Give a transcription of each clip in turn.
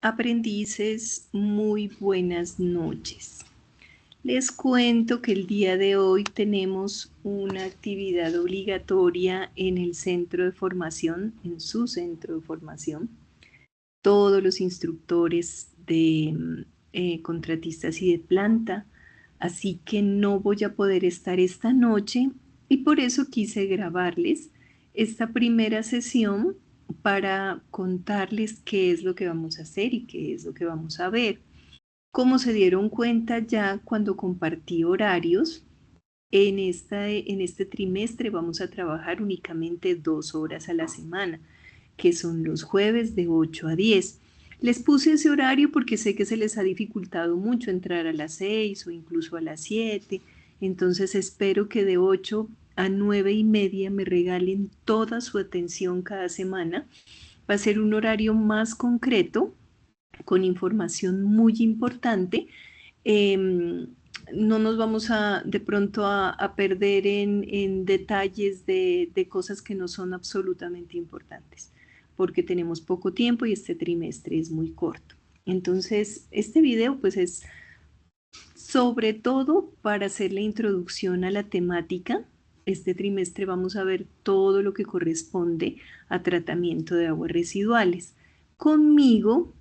Aprendices, muy buenas noches. Les cuento que el día de hoy tenemos una actividad obligatoria en el centro de formación, en su centro de formación. Todos los instructores de contratistas y de planta, así que no voy a poder estar esta noche y por eso quise grabarles esta primera sesión para contarles qué es lo que vamos a hacer y qué es lo que vamos a ver. Como se dieron cuenta ya cuando compartí horarios, en este trimestre vamos a trabajar únicamente 2 horas a la semana, que son los jueves de 8 a 10. Les puse ese horario porque sé que se les ha dificultado mucho entrar a las 6 o incluso a las 7, entonces espero que de 8 a 9 y media me regalen toda su atención cada semana. Va a ser un horario más concreto, con información muy importante. No nos vamos de pronto a perder en detalles de cosas que no son absolutamente importantes, porque tenemos poco tiempo y este trimestre es muy corto. Entonces, este video pues es sobre todo para hacer la introducción a la temática. Este trimestre vamos a ver todo lo que corresponde a tratamiento de aguas residuales. Conmigo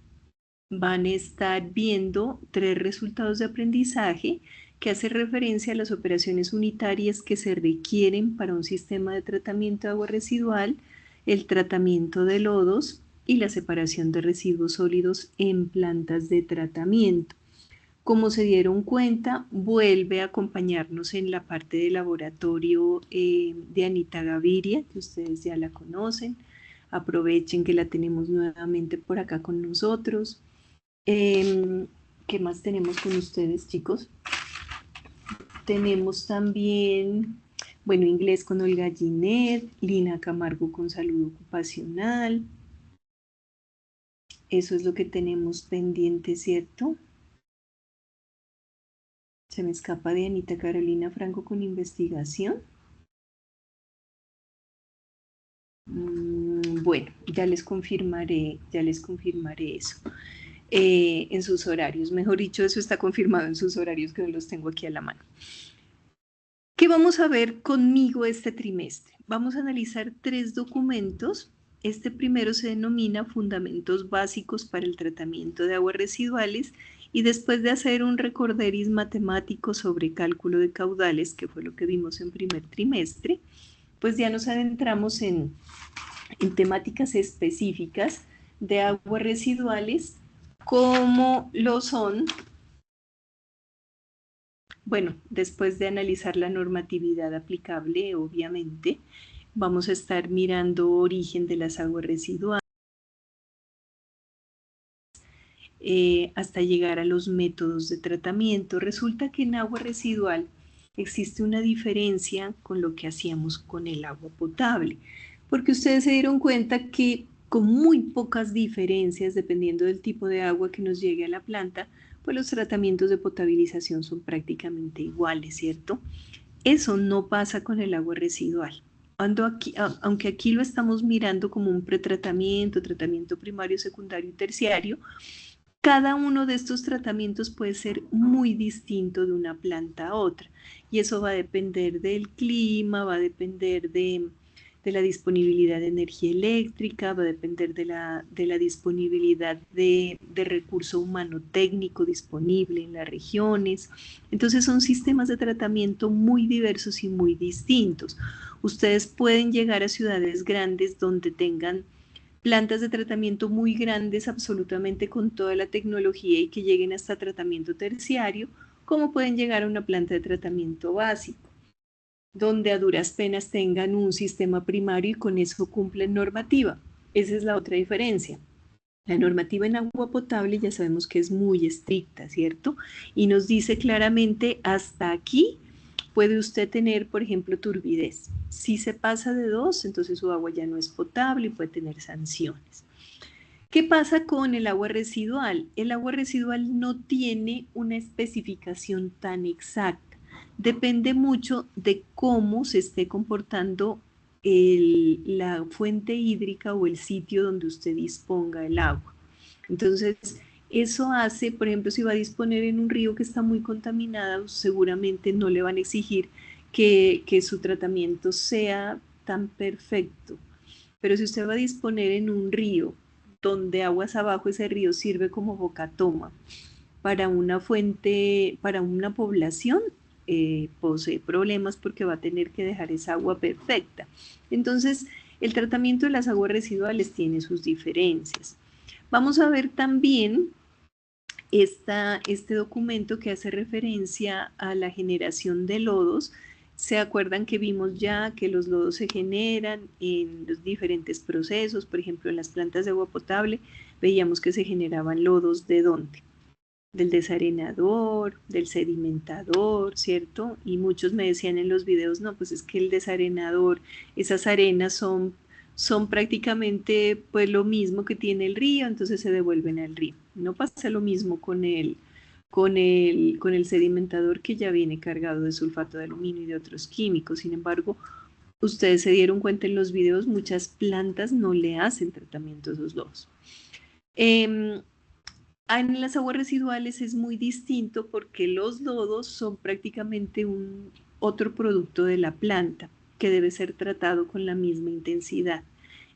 van a estar viendo 3 resultados de aprendizaje que hacen referencia a las operaciones unitarias que se requieren para un sistema de tratamiento de agua residual, el tratamiento de lodos y la separación de residuos sólidos en plantas de tratamiento. Como se dieron cuenta, vuelve a acompañarnos en la parte de laboratorio de Anita Gaviria, que ustedes ya la conocen. Aprovechen que la tenemos nuevamente por acá con nosotros. ¿Qué más tenemos con ustedes, chicos? Tenemos también, bueno, inglés con Olga Ginet, Lina Camargo con salud ocupacional. Eso es lo que tenemos pendiente, ¿cierto? Se me escapa de Anita Carolina Franco con investigación. Bueno, ya les confirmaré eso. En sus horarios. Mejor dicho, eso está confirmado en sus horarios, que los tengo aquí a la mano. ¿Qué vamos a ver conmigo este trimestre? Vamos a analizar 3 documentos. Este primero se denomina Fundamentos Básicos para el Tratamiento de Aguas Residuales, y después de hacer un recorderis matemático sobre cálculo de caudales, que fue lo que vimos en primer trimestre, pues ya nos adentramos en temáticas específicas de aguas residuales, como lo son, bueno, después de analizar la normatividad aplicable, obviamente, vamos a estar mirando origen de las aguas residuales, hasta llegar a los métodos de tratamiento. Resulta que en agua residual existe una diferencia con lo que hacíamos con el agua potable, porque ustedes se dieron cuenta que con muy pocas diferencias, dependiendo del tipo de agua que nos llegue a la planta, pues los tratamientos de potabilización son prácticamente iguales, ¿cierto? Eso no pasa con el agua residual. Aunque aquí lo estamos mirando como un pretratamiento, tratamiento primario, secundario y terciario, cada uno de estos tratamientos puede ser muy distinto de una planta a otra, y eso va a depender del clima, va a depender de la disponibilidad de energía eléctrica, va a depender de la disponibilidad de recurso humano técnico disponible en las regiones. Entonces son sistemas de tratamiento muy diversos y muy distintos. Ustedes pueden llegar a ciudades grandes donde tengan plantas de tratamiento muy grandes, absolutamente con toda la tecnología, y que lleguen hasta tratamiento terciario, como pueden llegar a una planta de tratamiento básico, donde a duras penas tengan un sistema primario y con eso cumplen normativa. Esa es la otra diferencia. La normativa en agua potable ya sabemos que es muy estricta, ¿cierto? Y nos dice claramente, hasta aquí puede usted tener, por ejemplo, turbidez. Si se pasa de 2, entonces su agua ya no es potable y puede tener sanciones. ¿Qué pasa con el agua residual? El agua residual no tiene una especificación tan exacta. Depende mucho de cómo se esté comportando la fuente hídrica o el sitio donde usted disponga el agua. Entonces, eso hace, por ejemplo, si va a disponer en un río que está muy contaminado, seguramente no le van a exigir que su tratamiento sea tan perfecto. Pero si usted va a disponer en un río donde aguas abajo ese río sirve como boca toma para una fuente, para una población, posee problemas porque va a tener que dejar esa agua perfecta. Entonces, el tratamiento de las aguas residuales tiene sus diferencias. Vamos a ver también este documento que hace referencia a la generación de lodos. ¿Se acuerdan que vimos ya que los lodos se generan en los diferentes procesos? Por ejemplo, en las plantas de agua potable veíamos que se generaban lodos ¿de dónde? Del desarenador, del sedimentador, ¿cierto? Y muchos me decían en los videos, no, pues es que el desarenador, esas arenas son prácticamente pues lo mismo que tiene el río, entonces se devuelven al río. No pasa lo mismo con el sedimentador que ya viene cargado de sulfato de aluminio y de otros químicos. Sin embargo, ustedes se dieron cuenta en los videos, muchas plantas no le hacen tratamiento a esos lodos. En las aguas residuales es muy distinto porque los lodos son prácticamente otro producto de la planta que debe ser tratado con la misma intensidad.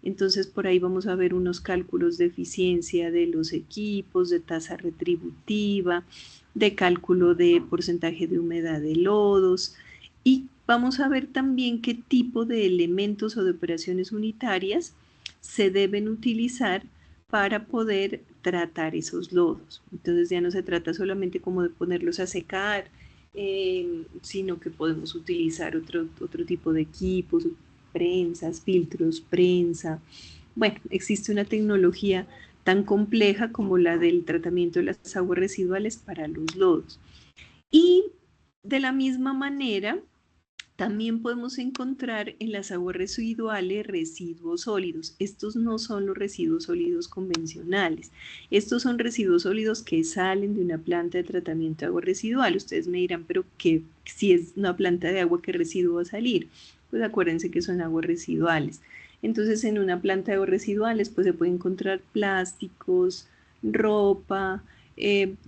Entonces por ahí vamos a ver unos cálculos de eficiencia de los equipos, de tasa retributiva, de cálculo de porcentaje de humedad de lodos, y vamos a ver también qué tipo de elementos o de operaciones unitarias se deben utilizar para poder tratar esos lodos. Entonces ya no se trata solamente como de ponerlos a secar, sino que podemos utilizar otro tipo de equipos, prensas, filtros, prensa. Bueno, existe una tecnología tan compleja como la del tratamiento de las aguas residuales para los lodos. Y de la misma manera, también podemos encontrar en las aguas residuales residuos sólidos. Estos no son los residuos sólidos convencionales. Estos son residuos sólidos que salen de una planta de tratamiento de agua residual. Ustedes me dirán, pero ¿qué, si es una planta de agua, qué residuo va a salir? Pues acuérdense que son aguas residuales. Entonces, en una planta de aguas residuales, pues se puede encontrar plásticos, ropa,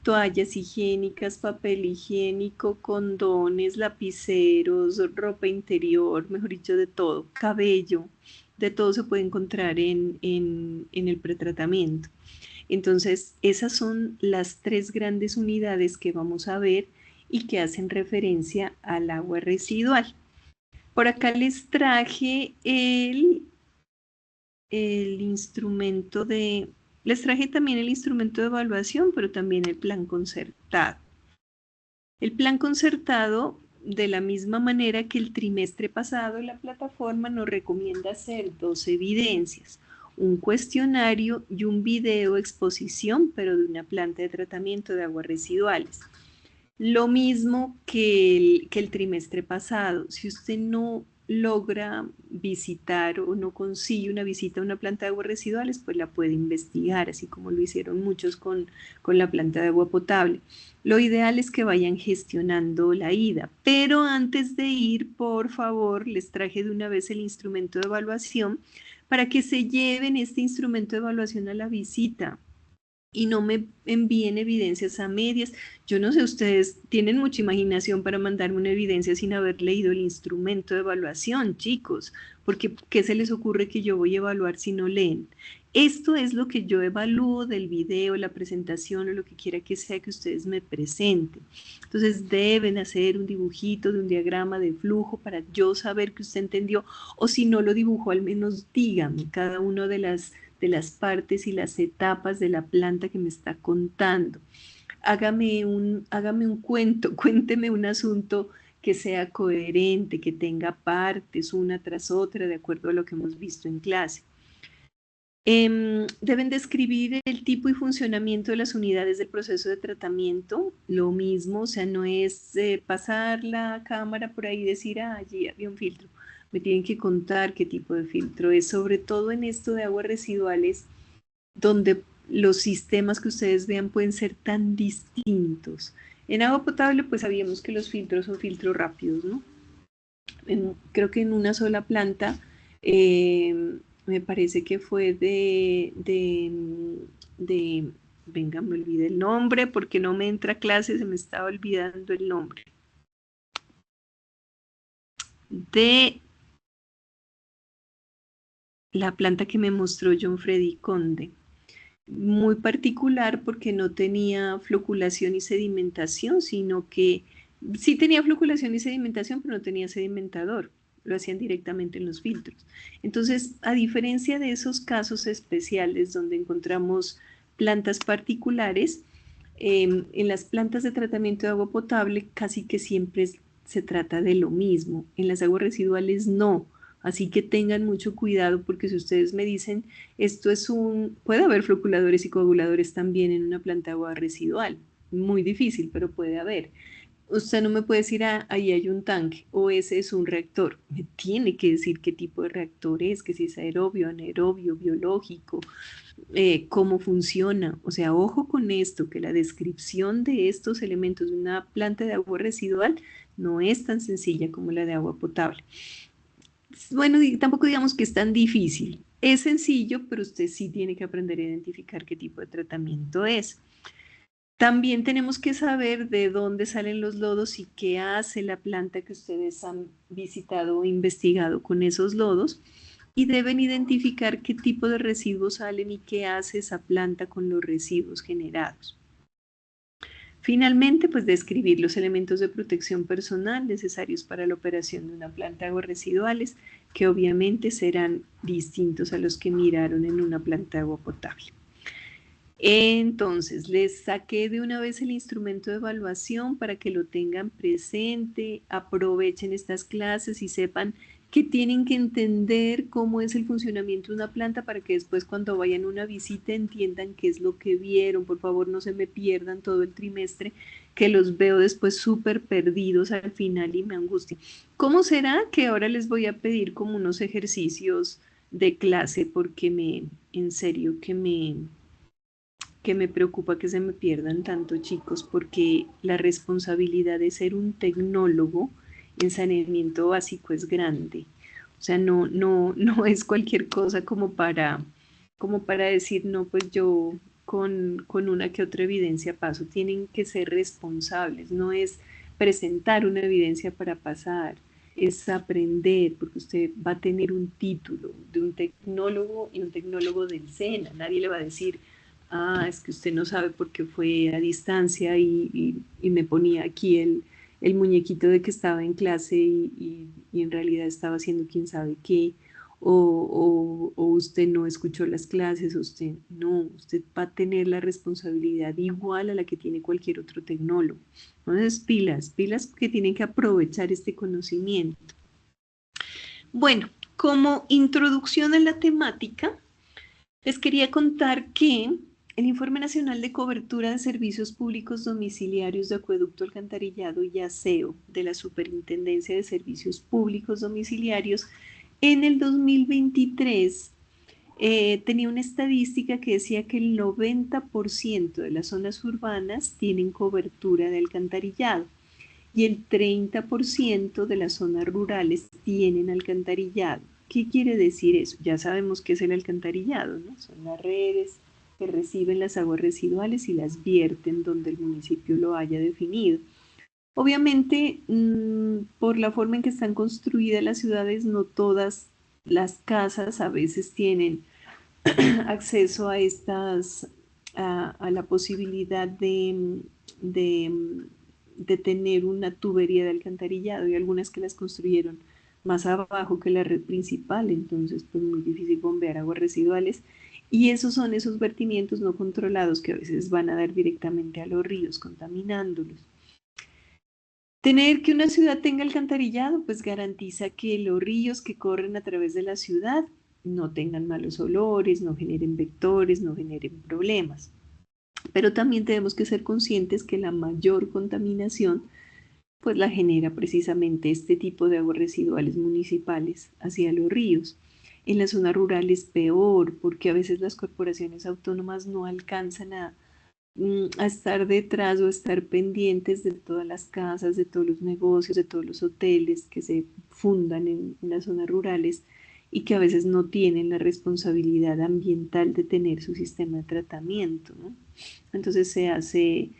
toallas higiénicas, papel higiénico, condones, lapiceros, ropa interior, mejor dicho, de todo, cabello, de todo se puede encontrar en el pretratamiento. Entonces, esas son las tres grandes unidades que vamos a ver y que hacen referencia al agua residual. Por acá les traje el instrumento les traje también el instrumento de evaluación, pero también el plan concertado. El plan concertado, de la misma manera que el trimestre pasado, la plataforma nos recomienda hacer 2 evidencias, un cuestionario y un video exposición, pero de una planta de tratamiento de aguas residuales. Lo mismo que el trimestre pasado. Si usted no logra visitar o no consigue una visita a una planta de aguas residuales, pues la puede investigar, así como lo hicieron muchos con la planta de agua potable. Lo ideal es que vayan gestionando la ida, pero antes de ir, por favor, les traje de una vez el instrumento de evaluación para que se lleven este instrumento de evaluación a la visita y no me envíen evidencias a medias. Yo no sé, ustedes tienen mucha imaginación para mandarme una evidencia sin haber leído el instrumento de evaluación, chicos, porque ¿qué se les ocurre que yo voy a evaluar si no leen? Esto es lo que yo evalúo del video, la presentación o lo que quiera que sea que ustedes me presenten. Entonces deben hacer un dibujito de un diagrama de flujo para yo saber que usted entendió, o si no lo dibujó, al menos dígame cada uno de las partes y las etapas de la planta que me está contando. Hágame un cuento, cuénteme un asunto que sea coherente, que tenga partes una tras otra, de acuerdo a lo que hemos visto en clase. Deben describir el tipo y funcionamiento de las unidades del proceso de tratamiento, lo mismo, o sea, no es pasar la cámara por ahí y decir, ah, allí había un filtro. Me tienen que contar qué tipo de filtro es, sobre todo en esto de aguas residuales, donde los sistemas que ustedes vean pueden ser tan distintos. En agua potable, pues sabíamos que los filtros son filtros rápidos, ¿no? Creo que en una sola planta, me parece que fue venga, me olvidé el nombre porque no me entra a clase, se me estaba olvidando el nombre, de la planta que me mostró John Freddy Conde. Muy particular porque no tenía floculación y sedimentación, sino que sí tenía floculación y sedimentación, pero no tenía sedimentador. Lo hacían directamente en los filtros. Entonces, a diferencia de esos casos especiales donde encontramos plantas particulares, en las plantas de tratamiento de agua potable casi que siempre se trata de lo mismo. En las aguas residuales no. Así que tengan mucho cuidado porque si ustedes me dicen, esto es puede haber floculadores y coaguladores también en una planta de agua residual. Muy difícil, pero puede haber. Usted no me puede decir, ahí hay un tanque o ese es un reactor. Me tiene que decir qué tipo de reactor es, que si es aerobio, anaerobio, biológico, cómo funciona. O sea, ojo con esto, que la descripción de estos elementos de una planta de agua residual no es tan sencilla como la de agua potable. Bueno, tampoco digamos que es tan difícil. Es sencillo, pero usted sí tiene que aprender a identificar qué tipo de tratamiento es. También tenemos que saber de dónde salen los lodos y qué hace la planta que ustedes han visitado o investigado con esos lodos. Y deben identificar qué tipo de residuos salen y qué hace esa planta con los residuos generados. Finalmente, pues describir los elementos de protección personal necesarios para la operación de una planta de aguas residuales, que obviamente serán distintos a los que miraron en una planta de agua potable. Entonces, les saqué de una vez el instrumento de evaluación para que lo tengan presente, aprovechen estas clases y sepan que tienen que entender cómo es el funcionamiento de una planta para que después cuando vayan a una visita entiendan qué es lo que vieron. Por favor, no se me pierdan todo el trimestre, que los veo después súper perdidos al final y me angustia. ¿Cómo será que ahora les voy a pedir como unos ejercicios de clase? Porque en serio, que me preocupa que se me pierdan tanto, chicos, porque la responsabilidad de ser un tecnólogo en saneamiento básico es grande. O sea, no es cualquier cosa como para decir, no, pues yo con una que otra evidencia paso. Tienen que ser responsables, no es presentar una evidencia para pasar, es aprender, porque usted va a tener un título de un tecnólogo y un tecnólogo del SENA. Nadie le va a decir, es que usted no sabe por qué fue a distancia y me ponía aquí el muñequito de que estaba en clase y en realidad estaba haciendo quién sabe qué, o usted no escuchó las clases, usted no, usted va a tener la responsabilidad igual a la que tiene cualquier otro tecnólogo. Entonces, pilas que tienen que aprovechar este conocimiento. Bueno, como introducción a la temática, les quería contar que el Informe Nacional de Cobertura de Servicios Públicos Domiciliarios de Acueducto, Alcantarillado y Aseo de la Superintendencia de Servicios Públicos Domiciliarios en el 2023 tenía una estadística que decía que el 90% de las zonas urbanas tienen cobertura de alcantarillado y el 30% de las zonas rurales tienen alcantarillado. ¿Qué quiere decir eso? Ya sabemos qué es el alcantarillado, ¿no? Son las redes que reciben las aguas residuales y las vierten donde el municipio lo haya definido. Obviamente, por la forma en que están construidas las ciudades, no todas las casas a veces tienen acceso a a la posibilidad de, de tener una tubería de alcantarillado y algunas que las construyeron más abajo que la red principal, entonces pues muy difícil bombear aguas residuales y esos son esos vertimientos no controlados que a veces van a dar directamente a los ríos contaminándolos. Tener que una ciudad tenga alcantarillado pues garantiza que los ríos que corren a través de la ciudad no tengan malos olores, no generen vectores, no generen problemas. Pero también tenemos que ser conscientes que la mayor contaminación pues la genera precisamente este tipo de aguas residuales municipales hacia los ríos. En las zonas rurales peor, porque a veces las corporaciones autónomas no alcanzan a estar detrás o estar pendientes de todas las casas, de todos los negocios, de todos los hoteles que se fundan en las zonas rurales y que a veces no tienen la responsabilidad ambiental de tener su sistema de tratamiento, ¿no? Entonces se hace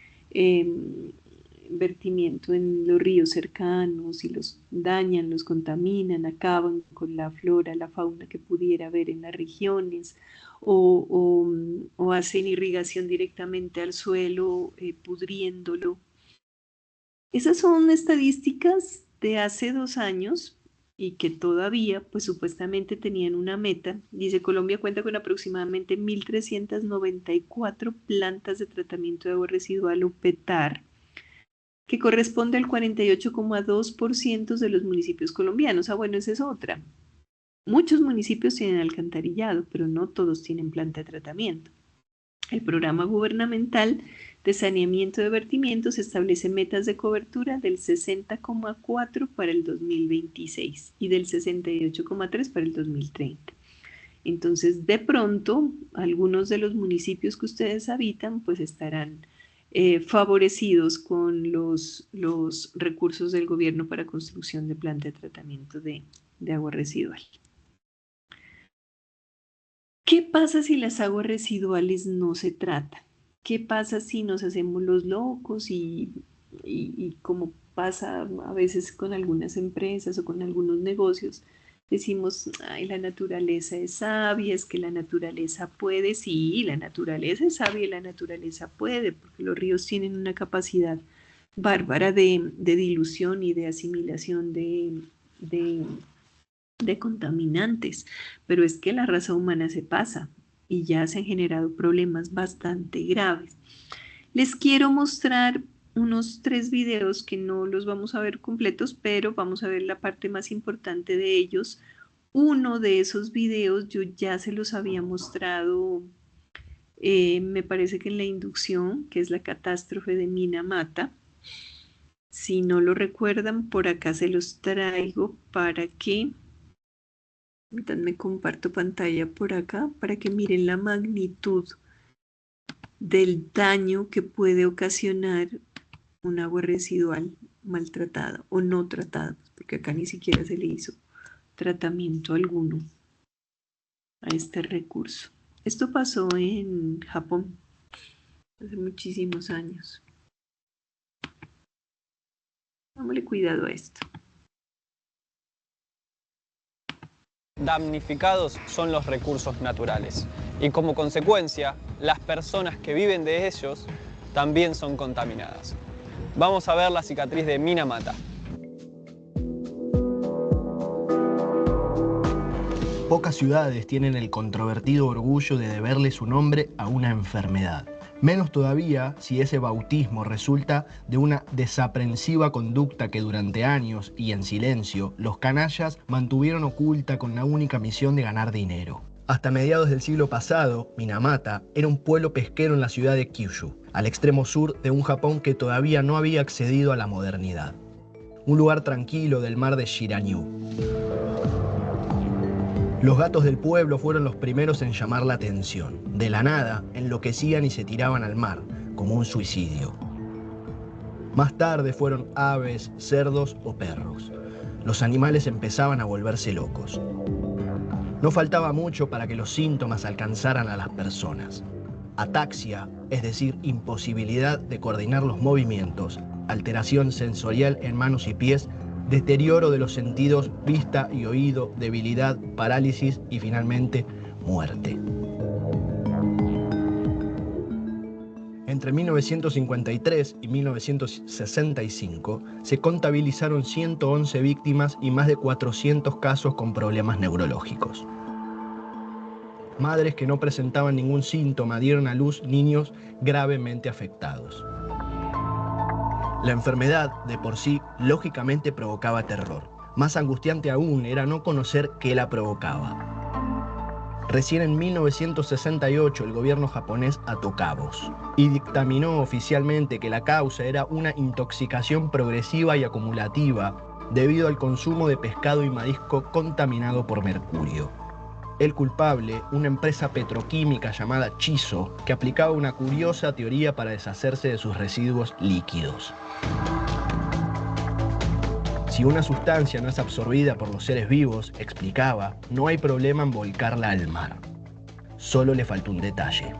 vertimiento en los ríos cercanos y los dañan, los contaminan, acaban con la flora, la fauna que pudiera haber en las regiones, o hacen irrigación directamente al suelo, pudriéndolo. Esas son estadísticas de hace 2 años y que todavía, pues supuestamente tenían una meta. Dice, Colombia cuenta con aproximadamente 1.394 plantas de tratamiento de agua residual o PETAR, que corresponde al 48,2% de los municipios colombianos. Ah, bueno, esa es otra. Muchos municipios tienen alcantarillado, pero no todos tienen planta de tratamiento. El programa gubernamental de saneamiento de vertimientos establece metas de cobertura del 60,4 para el 2026 y del 68,3 para el 2030. Entonces, de pronto, algunos de los municipios que ustedes habitan, pues estarán favorecidos con los recursos del gobierno para construcción de planta de tratamiento de agua residual. ¿Qué pasa si las aguas residuales no se tratan? ¿Qué pasa si nos hacemos los locos y como pasa a veces con algunas empresas o con algunos negocios, decimos, ay, la naturaleza es sabia, es que la naturaleza puede? Sí, la naturaleza es sabia y la naturaleza puede, porque los ríos tienen una capacidad bárbara de dilución y de asimilación de contaminantes, pero es que la raza humana se pasa y ya se han generado problemas bastante graves. Les quiero mostrar unos 3 videos que no los vamos a ver completos, pero vamos a ver la parte más importante de ellos. Uno de esos videos yo ya se los había mostrado, me parece que en la inducción, que es la catástrofe de Minamata. Si no lo recuerdan, por acá se los traigo para que... Me comparto pantalla por acá para que miren la magnitud del daño que puede ocasionar un agua residual maltratada o no tratada, porque acá ni siquiera se le hizo tratamiento alguno a este recurso. Esto pasó en Japón hace muchísimos años. Dámosle cuidado a esto. Damnificados son los recursos naturales y como consecuencia las personas que viven de ellos también son contaminadas. Vamos a ver la cicatriz de Minamata. Pocas ciudades tienen el controvertido orgullo de deberle su nombre a una enfermedad. Menos todavía si ese bautismo resulta de una desaprensiva conducta que durante años y en silencio los canallas mantuvieron oculta con la única misión de ganar dinero. Hasta mediados del siglo pasado, Minamata era un pueblo pesquero en la ciudad de Kyushu, al extremo sur de un Japón que todavía no había accedido a la modernidad. Un lugar tranquilo del mar de Shiranyu. Los gatos del pueblo fueron los primeros en llamar la atención. De la nada, enloquecían y se tiraban al mar, como un suicidio. Más tarde fueron aves, cerdos o perros. Los animales empezaban a volverse locos. No faltaba mucho para que los síntomas alcanzaran a las personas. Ataxia, es decir, imposibilidad de coordinar los movimientos, alteración sensorial en manos y pies, deterioro de los sentidos, vista y oído, debilidad, parálisis y finalmente muerte. Entre 1953 y 1965 se contabilizaron 111 víctimas y más de 400 casos con problemas neurológicos. Madres que no presentaban ningún síntoma dieron a luz niños gravemente afectados. La enfermedad, de por sí, lógicamente provocaba terror. Más angustiante aún era no conocer qué la provocaba. Recién en 1968 el gobierno japonés ató cabos y dictaminó oficialmente que la causa era una intoxicación progresiva y acumulativa debido al consumo de pescado y marisco contaminado por mercurio. El culpable, una empresa petroquímica llamada Chiso, que aplicaba una curiosa teoría para deshacerse de sus residuos líquidos. Si una sustancia no es absorbida por los seres vivos, explicaba, no hay problema en volcarla al mar. Solo le faltó un detalle.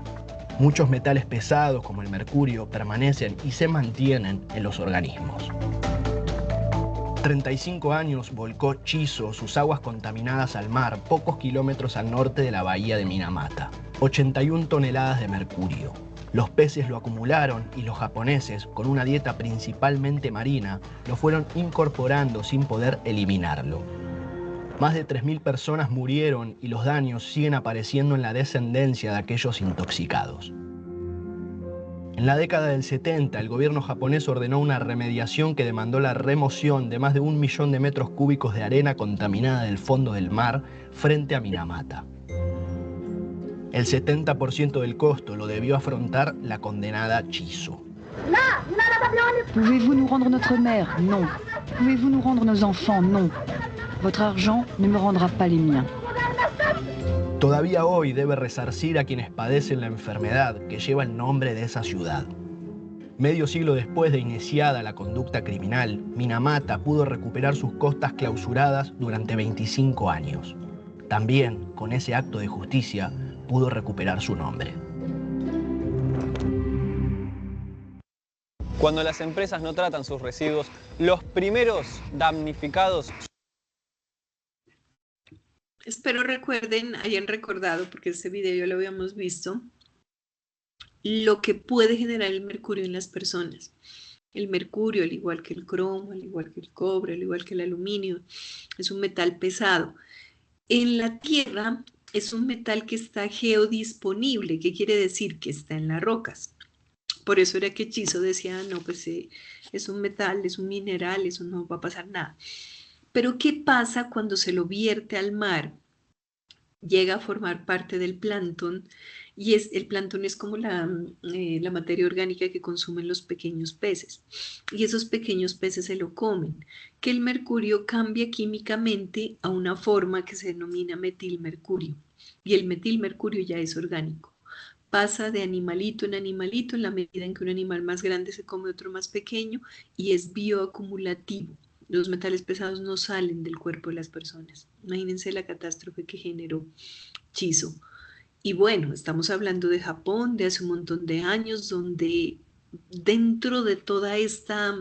Muchos metales pesados, como el mercurio, permanecen y se mantienen en los organismos. 35 años volcó Chizo sus aguas contaminadas al mar, pocos kilómetros al norte de la bahía de Minamata. 81 toneladas de mercurio. Los peces lo acumularon y los japoneses, con una dieta principalmente marina, lo fueron incorporando sin poder eliminarlo. Más de 3.000 personas murieron y los daños siguen apareciendo en la descendencia de aquellos intoxicados. En la década del 70, el gobierno japonés ordenó una remediación que demandó la remoción de más de 1 millón de metros cúbicos de arena contaminada del fondo del mar frente a Minamata. El 70% del costo lo debió afrontar la condenada Chizo. Pouvez-vous nous rendre notre mère? Non. Pouvez-vous nous rendre nos enfants? Non. Votre argent ne me rendra pas les miens. Todavía hoy debe resarcir a quienes padecen la enfermedad que lleva el nombre de esa ciudad. Medio siglo después de iniciada la conducta criminal, Minamata pudo recuperar sus costas clausuradas durante 25 años. También, con ese acto de justicia, pudo recuperar su nombre. Cuando las empresas no tratan sus residuos, los primeros damnificados. Espero hayan recordado, porque este video ya lo habíamos visto, lo que puede generar el mercurio en las personas. El mercurio, al igual que el cromo, al igual que el cobre, al igual que el aluminio, es un metal pesado. En la Tierra es un metal que está geodisponible. ¿Qué quiere decir? Que está en las rocas. Por eso era que Chizo decía, no, pues es un metal, es un mineral, eso no va a pasar nada. Pero ¿qué pasa cuando se lo vierte al mar? Llega a formar parte del plancton, y el plancton es como la materia orgánica que consumen los pequeños peces, y esos pequeños peces se lo comen, que el mercurio cambia químicamente a una forma que se denomina metilmercurio, y el metilmercurio ya es orgánico. Pasa de animalito en la medida en que un animal más grande se come otro más pequeño, y es bioacumulativo. Los metales pesados no salen del cuerpo de las personas. Imagínense la catástrofe que generó Chizo. Y bueno, estamos hablando de Japón, de hace un montón de años, donde dentro de toda esta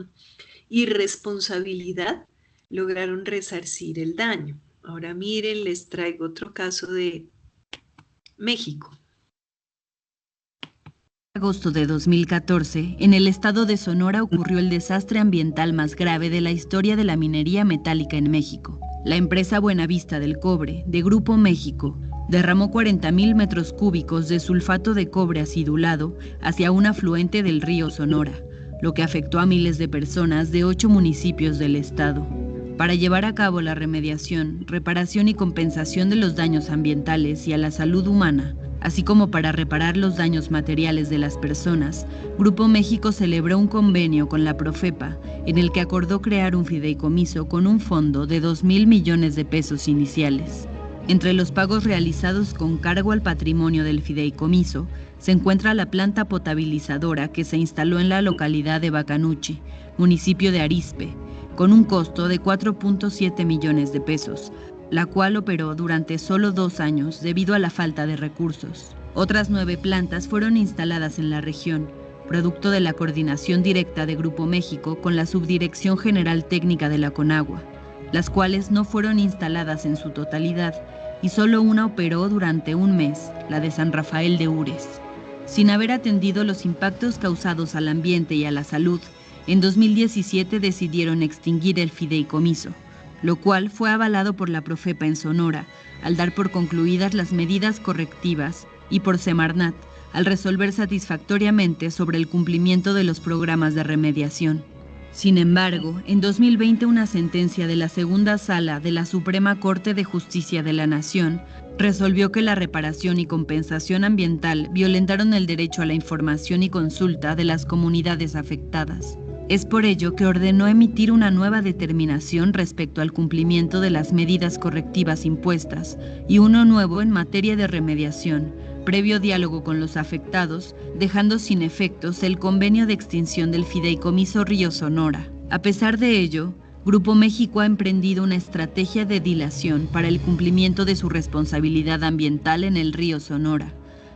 irresponsabilidad lograron resarcir el daño. Ahora miren, les traigo otro caso de México. En agosto de 2014, en el estado de Sonora ocurrió el desastre ambiental más grave de la historia de la minería metálica en México. La empresa Buenavista del Cobre, de Grupo México, derramó 40.000 metros cúbicos de sulfato de cobre acidulado hacia un afluente del río Sonora, lo que afectó a miles de personas de 8 municipios del estado. Para llevar a cabo la remediación, reparación y compensación de los daños ambientales y a la salud humana, así como para reparar los daños materiales de las personas, Grupo México celebró un convenio con la Profepa en el que acordó crear un fideicomiso con un fondo de 2.000 millones de pesos iniciales. Entre los pagos realizados con cargo al patrimonio del fideicomiso se encuentra la planta potabilizadora que se instaló en la localidad de Bacanuchi, municipio de Arizpe, con un costo de 4.7 millones de pesos, la cual operó durante solo 2 años debido a la falta de recursos. Otras 9 plantas fueron instaladas en la región, producto de la coordinación directa de Grupo México con la Subdirección General Técnica de la Conagua, las cuales no fueron instaladas en su totalidad y solo una operó durante un mes, la de San Rafael de Ures. Sin haber atendido los impactos causados al ambiente y a la salud, en 2017 decidieron extinguir el fideicomiso, lo cual fue avalado por la Profepa en Sonora, al dar por concluidas las medidas correctivas, y por Semarnat, al resolver satisfactoriamente sobre el cumplimiento de los programas de remediación. Sin embargo, en 2020 una sentencia de la Segunda Sala de la Suprema Corte de Justicia de la Nación resolvió que la reparación y compensación ambiental violentaron el derecho a la información y consulta de las comunidades afectadas. Es por ello que ordenó emitir una nueva determinación respecto al cumplimiento de las medidas correctivas impuestas y uno nuevo en materia de remediación, previo diálogo con los afectados, dejando sin efectos el convenio de extinción del fideicomiso Río Sonora. A pesar de ello, Grupo México ha emprendido una estrategia de dilación para el cumplimiento de su responsabilidad ambiental en el río Sonora,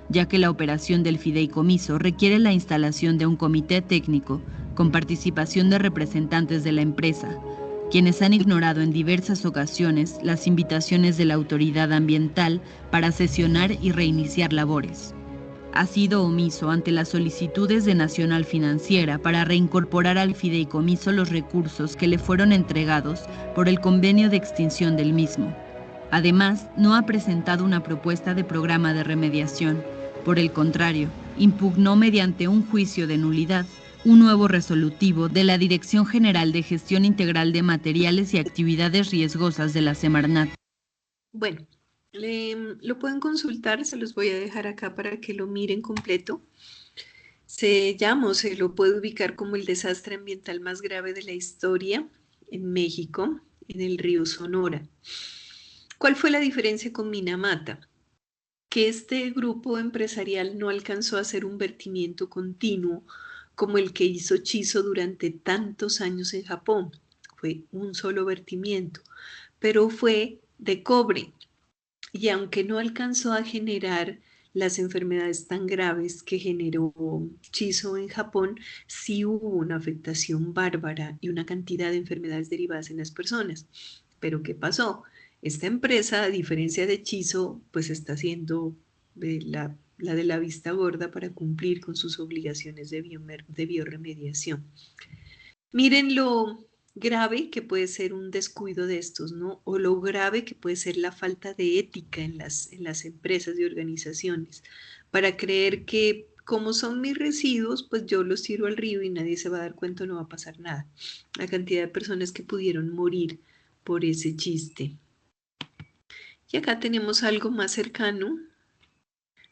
ya que la operación del fideicomiso requiere la instalación de un comité técnico con participación de representantes de la empresa, quienes han ignorado en diversas ocasiones las invitaciones de la autoridad ambiental para sesionar y reiniciar labores. Ha sido omiso ante las solicitudes de Nacional Financiera para reincorporar al fideicomiso los recursos que le fueron entregados por el convenio de extinción del mismo. Además, no ha presentado una propuesta de programa de remediación. Por el contrario, impugnó mediante un juicio de nulidad un nuevo resolutivo de la Dirección General de Gestión Integral de Materiales y Actividades Riesgosas de la Semarnat. Bueno, lo pueden consultar, se los voy a dejar acá para que lo miren completo. Se lo puede ubicar como el desastre ambiental más grave de la historia en México, en el río Sonora. ¿Cuál fue la diferencia con Minamata? Que este grupo empresarial no alcanzó a hacer un vertimiento continuo como el que hizo Chiso durante tantos años en Japón. Fue un solo vertimiento, pero fue de cobre. Y aunque no alcanzó a generar las enfermedades tan graves que generó Chiso en Japón, sí hubo una afectación bárbara y una cantidad de enfermedades derivadas en las personas. Pero ¿qué pasó? Esta empresa, a diferencia de Chiso, pues está haciendo la de la vista gorda para cumplir con sus obligaciones de bioremediación. Miren lo grave que puede ser un descuido de estos, ¿no? O lo grave que puede ser la falta de ética en las empresas y organizaciones, para creer que como son mis residuos, pues yo los tiro al río y nadie se va a dar cuenta, no va a pasar nada. La cantidad de personas que pudieron morir por ese chiste. Y acá tenemos algo más cercano,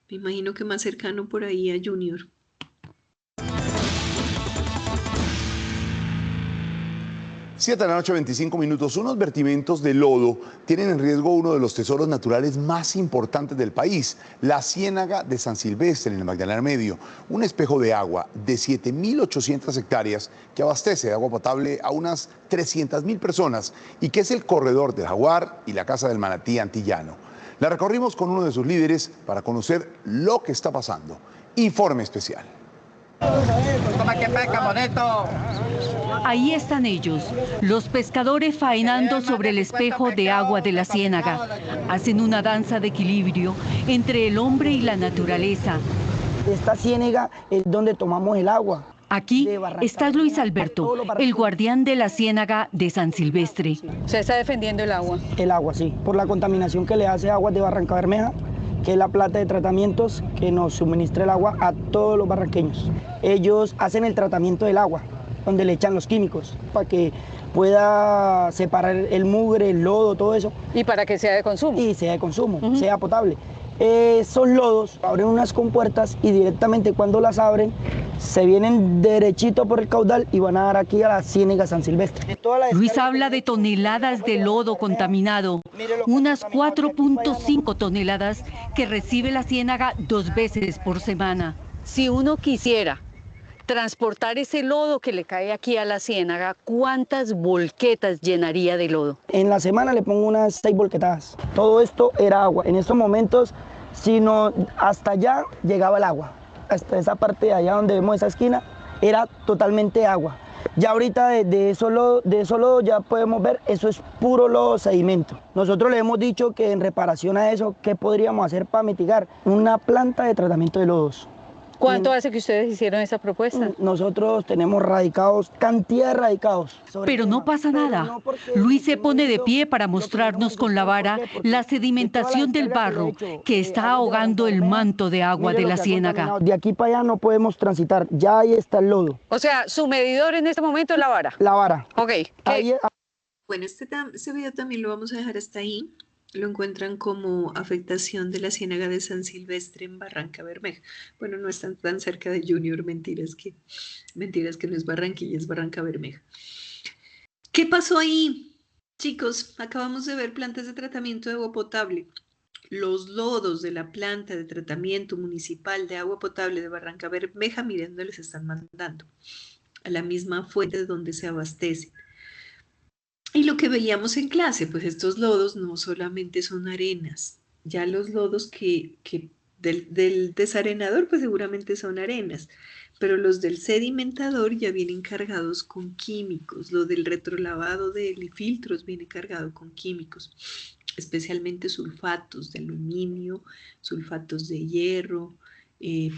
me imagino que más cercano por ahí a Junior. Siete de la noche, 25 minutos. Unos vertimientos de lodo tienen en riesgo uno de los tesoros naturales más importantes del país, la Ciénaga de San Silvestre, en el Magdalena Medio. Un espejo de agua de 7.800 hectáreas que abastece de agua potable a unas 300.000 personas y que es el corredor del Jaguar y la Casa del Manatí antillano. La recorrimos con uno de sus líderes para conocer lo que está pasando. Informe especial. Ahí están ellos, los pescadores faenando sobre el espejo de agua de la ciénaga. Hacen una danza de equilibrio entre el hombre y la naturaleza. Esta ciénaga es donde tomamos el agua. Aquí está Luis Alberto, el guardián de la ciénaga de San Silvestre. ¿Se está defendiendo el agua? El agua, sí, por la contaminación que le hace Aguas de Barranca Bermeja, que es la planta de tratamientos que nos suministra el agua a todos los barranqueños. Ellos hacen el tratamiento del agua, donde le echan los químicos, para que pueda separar el mugre, el lodo, todo eso. ¿Y para que sea de consumo? Y sea de consumo, sea potable. Esos lodos abren unas compuertas y directamente cuando las abren, se vienen derechito por el caudal y van a dar aquí a la Ciénaga San Silvestre. Luis habla de toneladas de lodo contaminado, unas 4.5 toneladas que recibe la ciénaga 2 veces por semana. Si uno quisiera transportar ese lodo que le cae aquí a la ciénaga, ¿cuántas volquetas llenaría de lodo? En la semana le pongo unas 6 volquetadas. Todo esto era agua. En estos momentos, hasta allá llegaba el agua. Hasta esa parte de allá donde vemos esa esquina, era totalmente agua. Ya ahorita de eso lodo ya podemos ver, eso es puro lodo sedimento. Nosotros le hemos dicho que en reparación a eso, ¿qué podríamos hacer para mitigar? Una planta de tratamiento de lodos. ¿Cuánto hace que ustedes hicieron esa propuesta? Nosotros tenemos radicados, cantidad de radicados. Pero no pasa nada. Luis se pone de pie para mostrarnos con la vara la sedimentación del barro que está ahogando el manto de agua de la ciénaga. De aquí para allá no podemos transitar, ya ahí está el lodo. O sea, su medidor en este momento es la vara. La vara. Ok. Bueno, este video también lo vamos a dejar hasta ahí. Lo encuentran como afectación de la Ciénaga de San Silvestre en Barranca Bermeja. Bueno, no están tan cerca de Junior, mentiras que no es Barranquilla, es Barranca Bermeja. ¿Qué pasó ahí? Chicos, acabamos de ver plantas de tratamiento de agua potable. Los lodos de la planta de tratamiento municipal de agua potable de Barranca Bermeja, miren dónde les están mandando. A la misma fuente de donde se abastece. Y lo que veíamos en clase, pues estos lodos no solamente son arenas, ya los lodos del desarenador pues seguramente son arenas, pero los del sedimentador ya vienen cargados con químicos, lo del retrolavado de filtros viene cargado con químicos, especialmente sulfatos de aluminio, sulfatos de hierro,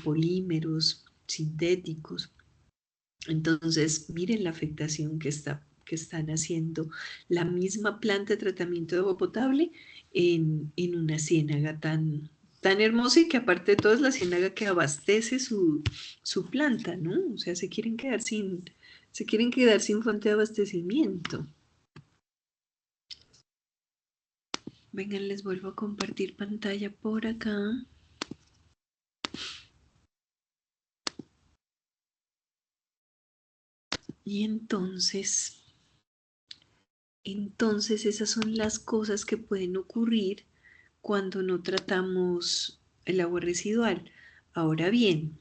polímeros sintéticos. Entonces, miren la afectación que están haciendo la misma planta de tratamiento de agua potable en una ciénaga tan hermosa y que aparte de todo es la ciénaga que abastece su planta, ¿no? O sea, se quieren quedar sin fuente de abastecimiento. Vengan, les vuelvo a compartir pantalla por acá. Y entonces esas son las cosas que pueden ocurrir cuando no tratamos el agua residual. Ahora bien,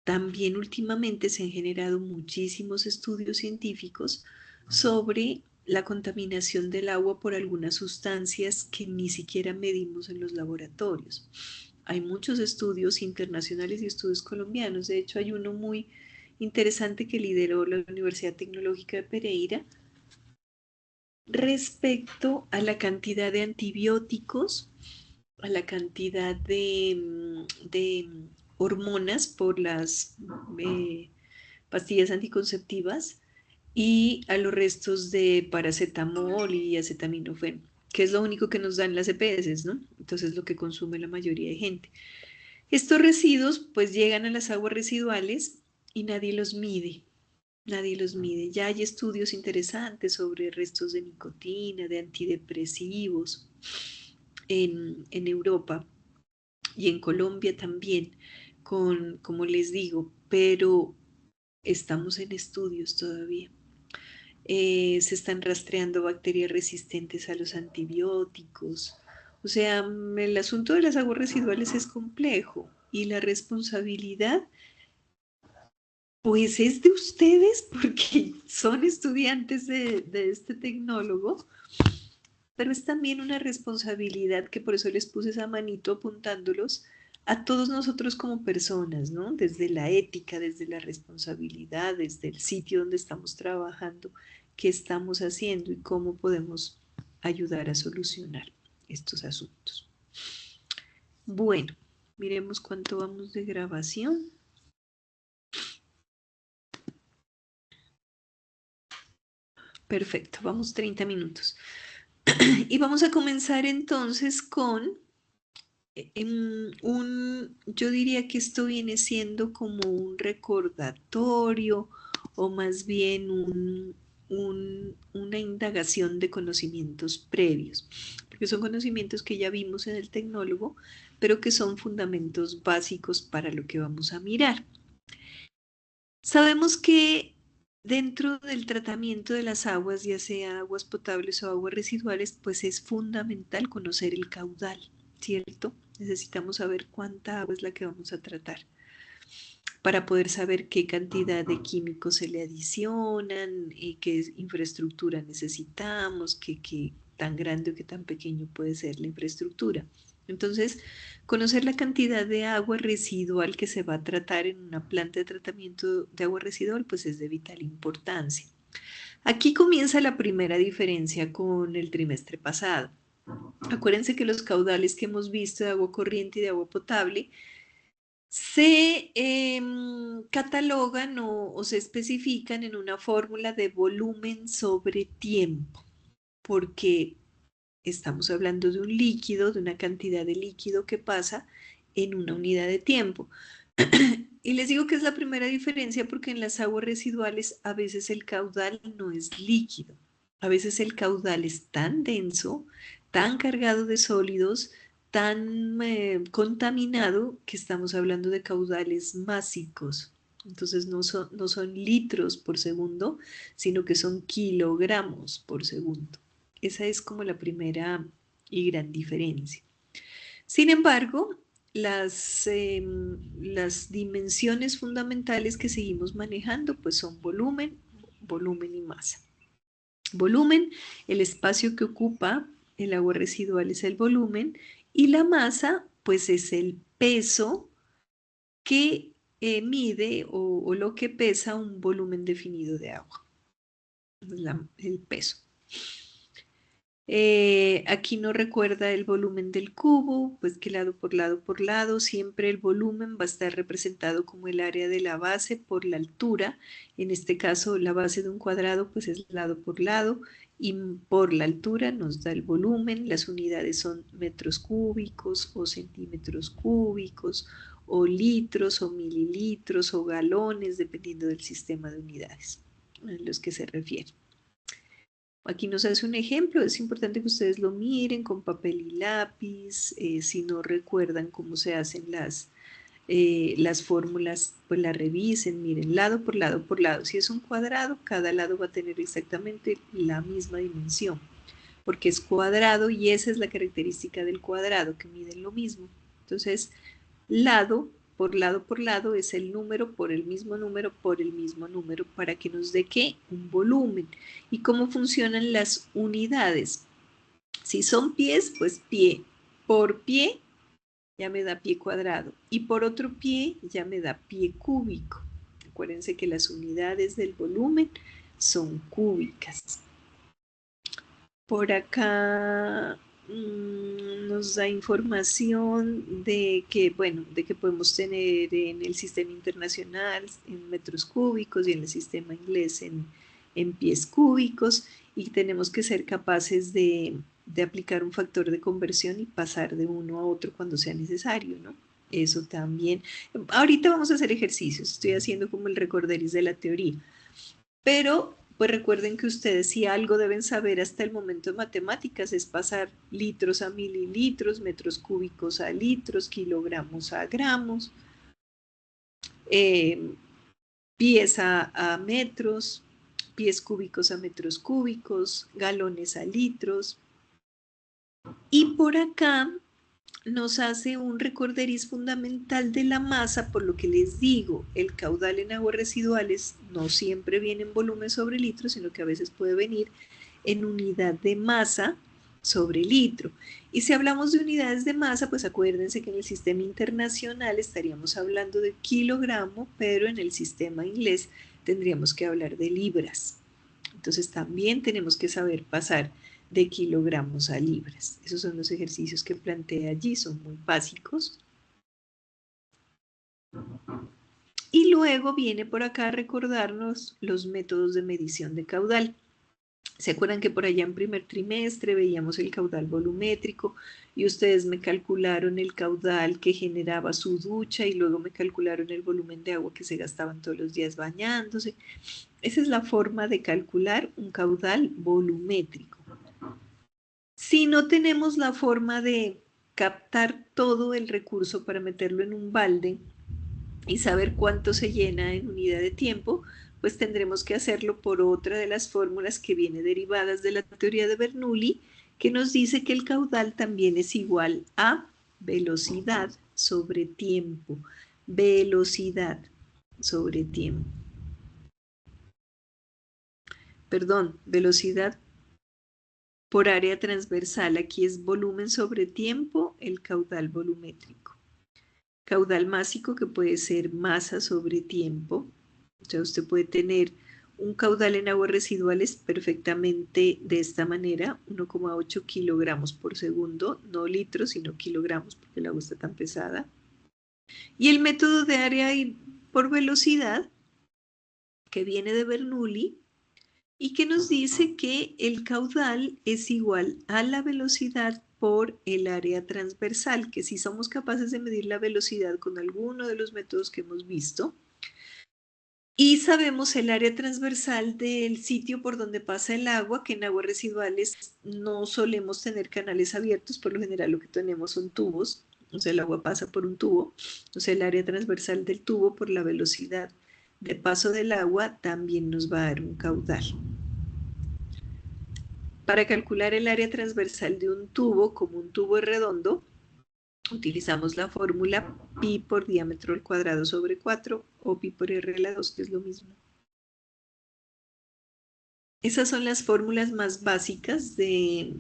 también últimamente se han generado muchísimos estudios científicos sobre la contaminación del agua por algunas sustancias que ni siquiera medimos en los laboratorios. Hay muchos estudios internacionales y estudios colombianos. De hecho, hay uno muy interesante que lideró la Universidad Tecnológica de Pereira respecto a la cantidad de antibióticos, a la cantidad de hormonas por las pastillas anticonceptivas y a los restos de paracetamol y acetaminofén, que es lo único que nos dan las EPS, ¿no? Entonces lo que consume la mayoría de gente. Estos residuos pues llegan a las aguas residuales y nadie los mide. Nadie los mide. Ya hay estudios interesantes sobre restos de nicotina, de antidepresivos en Europa y en Colombia también, como les digo, pero estamos en estudios todavía. Se están rastreando bacterias resistentes a los antibióticos. O sea, el asunto de las aguas residuales es complejo y la responsabilidad pues es de ustedes porque son estudiantes de este tecnólogo, pero es también una responsabilidad que por eso les puse esa manito apuntándolos a todos nosotros como personas, ¿no? Desde la ética, desde la responsabilidad, desde el sitio donde estamos trabajando, qué estamos haciendo y cómo podemos ayudar a solucionar estos asuntos. Bueno, miremos cuánto vamos de grabación. Perfecto, vamos 30 minutos. Y vamos a comenzar entonces con yo diría que esto viene siendo como un recordatorio o más bien una indagación de conocimientos previos, porque son conocimientos que ya vimos en el tecnólogo, pero que son fundamentos básicos para lo que vamos a mirar. Sabemos que dentro del tratamiento de las aguas, ya sea aguas potables o aguas residuales, pues es fundamental conocer el caudal, ¿cierto? Necesitamos saber cuánta agua es la que vamos a tratar para poder saber qué cantidad de químicos se le adicionan, qué infraestructura necesitamos, qué tan grande o qué tan pequeño puede ser la infraestructura. Entonces, conocer la cantidad de agua residual que se va a tratar en una planta de tratamiento de agua residual, pues es de vital importancia. Aquí comienza la primera diferencia con el trimestre pasado. Acuérdense que los caudales que hemos visto de agua corriente y de agua potable se catalogan o se especifican en una fórmula de volumen sobre tiempo, porque estamos hablando de un líquido, de una cantidad de líquido que pasa en una unidad de tiempo. Y les digo que es la primera diferencia porque en las aguas residuales a veces el caudal no es líquido. A veces el caudal es tan denso, tan cargado de sólidos, tan contaminado que estamos hablando de caudales másicos. Entonces no son litros por segundo, sino que son kilogramos por segundo. Esa es como la primera y gran diferencia. Sin embargo, las dimensiones fundamentales que seguimos manejando pues son volumen y masa. Volumen, el espacio que ocupa el agua residual es el volumen, y la masa, pues es el peso que mide o lo que pesa un volumen definido de agua, el peso. Aquí no recuerda el volumen del cubo, pues que lado por lado, siempre el volumen va a estar representado como el área de la base por la altura. En este caso, la base de un cuadrado pues es lado por lado, y por la altura nos da el volumen. Las unidades son metros cúbicos o centímetros cúbicos, o litros o mililitros o galones, dependiendo del sistema de unidades a los que se refiere. Aquí nos hace un ejemplo, es importante que ustedes lo miren con papel y lápiz. Si no recuerdan cómo se hacen las fórmulas, pues las revisen, miren lado por lado por lado. Si es un cuadrado, cada lado va a tener exactamente la misma dimensión, porque es cuadrado y esa es la característica del cuadrado, que miden lo mismo. Entonces, lado por lado es el número por el mismo número por el mismo número, para que nos dé ¿qué? Un volumen. ¿Y cómo funcionan las unidades? Si son pies, pues pie por pie ya me da pie cuadrado, y por otro pie ya me da pie cúbico. Acuérdense que las unidades del volumen son cúbicas. Por acá nos da información de que, bueno, de que podemos tener en el sistema internacional en metros cúbicos y en el sistema inglés en pies cúbicos, y tenemos que ser capaces de aplicar un factor de conversión y pasar de uno a otro cuando sea necesario, ¿no? Eso también. Ahorita vamos a hacer ejercicios, estoy haciendo como el recorderis de la teoría, pero pues recuerden que ustedes, si algo deben saber hasta el momento de matemáticas, es pasar litros a mililitros, metros cúbicos a litros, kilogramos a gramos, pies a metros, pies cúbicos a metros cúbicos, galones a litros. Y por acá nos hace un recorderis fundamental de la masa, por lo que les digo, el caudal en aguas residuales no siempre viene en volumen sobre litro, sino que a veces puede venir en unidad de masa sobre litro. Y si hablamos de unidades de masa, pues acuérdense que en el sistema internacional estaríamos hablando de kilogramo, pero en el sistema inglés tendríamos que hablar de libras. Entonces también tenemos que saber pasar de kilogramos a libras. Esos son los ejercicios que plantea allí, son muy básicos. Y luego viene por acá a recordarnos los métodos de medición de caudal. ¿Se acuerdan que por allá en primer trimestre veíamos el caudal volumétrico y ustedes me calcularon el caudal que generaba su ducha y luego me calcularon el volumen de agua que se gastaban todos los días bañándose? Esa es la forma de calcular un caudal volumétrico. Si no tenemos la forma de captar todo el recurso para meterlo en un balde y saber cuánto se llena en unidad de tiempo, pues tendremos que hacerlo por otra de las fórmulas que viene derivadas de la teoría de Bernoulli, que nos dice que el caudal también es igual a velocidad sobre tiempo. Velocidad sobre tiempo. Perdón, velocidad por área transversal. Aquí es volumen sobre tiempo, el caudal volumétrico. Caudal másico, que puede ser masa sobre tiempo. O sea, usted puede tener un caudal en aguas residuales perfectamente de esta manera, 1,8 kilogramos por segundo, no litros, sino kilogramos, porque el agua está tan pesada. Y el método de área por velocidad, que viene de Bernoulli, y que nos dice que el caudal es igual a la velocidad por el área transversal, que si somos capaces de medir la velocidad con alguno de los métodos que hemos visto, y sabemos el área transversal del sitio por donde pasa el agua, que en aguas residuales no solemos tener canales abiertos, por lo general lo que tenemos son tubos, o sea, el agua pasa por un tubo, o sea, el área transversal del tubo por la velocidad de paso del agua también nos va a dar un caudal. Para calcular el área transversal de un tubo, como un tubo es redondo, utilizamos la fórmula pi por diámetro al cuadrado sobre 4 o pi por r a la 2, que es lo mismo. Esas son las fórmulas más básicas de